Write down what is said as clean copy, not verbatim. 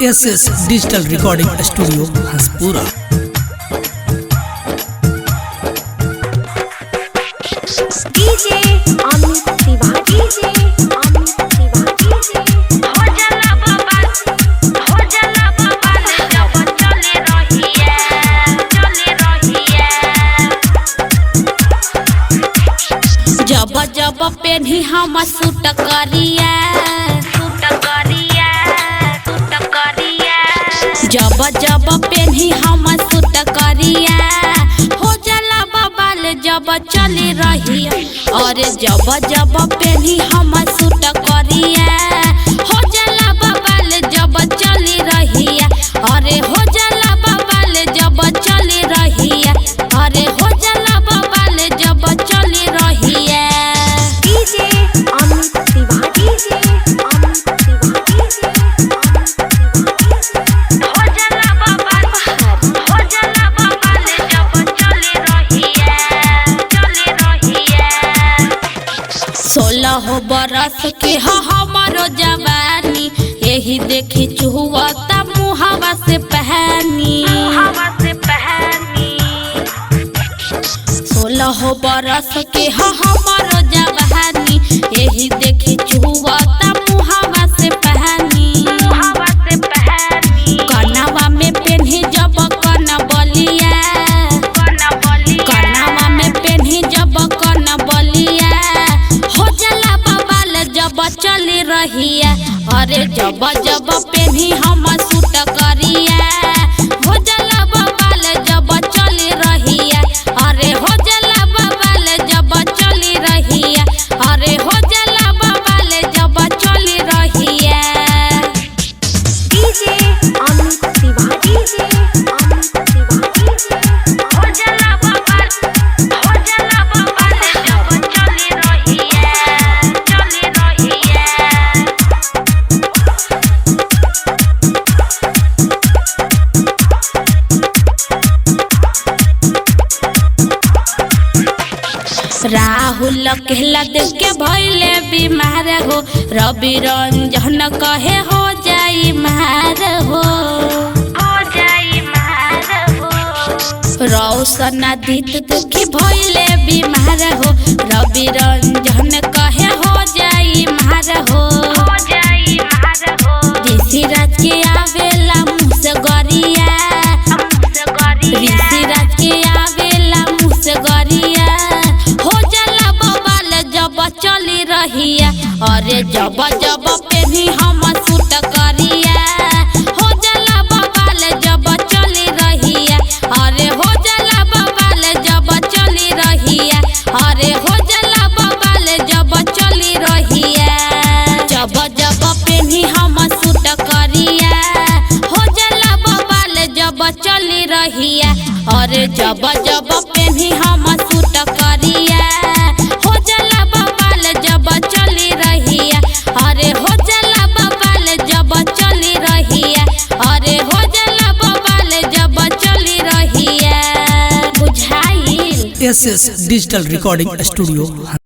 SS digital recording studio Hanspura. DJ Amit Tiwari ji, Amit Tiwari जी। हो जाला बाबा जब चले रहिए जब जब पेन्ही हम सूट करिया जब जब पेन्ही हम सूट करिया हो जाला बबाल जब चली रहिया। और जब जब पेन्ही हम सूट करिया हो जाला बबाल जब चली रहिया। अरे हो जाला बबाल जब चली रहिया। अरे हो जाला बबाल जब चली रहिया। डीजे अमित तिवारी जी, अमित तिवारी जी। हो बरस के हमारो जवानी यही देखी चुहता मुहावा से पहनी 16 बरस के हमारो जवानी यही देखी चुहता मुहावा से पहनी। कनवा में पेन्ही जब कन बलिया कनवा में पेन्ही जब कन बलिया जब चली रहिया। अरे जब जब पेन्ही हम सूट करिया हो जाला बबाल जब चली रहिया। अरे हो जाला बबाल जब चली रहिया। अरे हो जाला बबाल जब चली रहिया। डीजे अमित तिवारी जी, अमित तिवारी जी। हो जाला बबाल जब चली रहिया। राहुल कहला देख के भइले बीमार हो रवि रंजन कहे हो जाई मार हो रौशन आदित्य देख के भइले बीमार हो रवि रंजन कहे हो जाई मार हो। ऋषि राज के आवेला मुँह से गरिया ऋषि राज के आवेला मुँह से गरिया चली रहिया। अरे जब जब पेन्ही हम सूट करिया हो जाला बबाल जब चली रहिया। अरे हो जाला बबाल जब चली रहिया। अरे हो जाला बबाल जब चली रहिया। जब जब पेन्ही हम सूट करिया हो जाला बबाल जब चली रहिया। अरे जब जब पेन्ही हम सूट करिया हो जाला जब चली रहिया। अरे हो जाला बबाल जब चली रहिया। अरे हो जाला बबाल जब चली रहिया। बुझाइल। SS digital recording studio.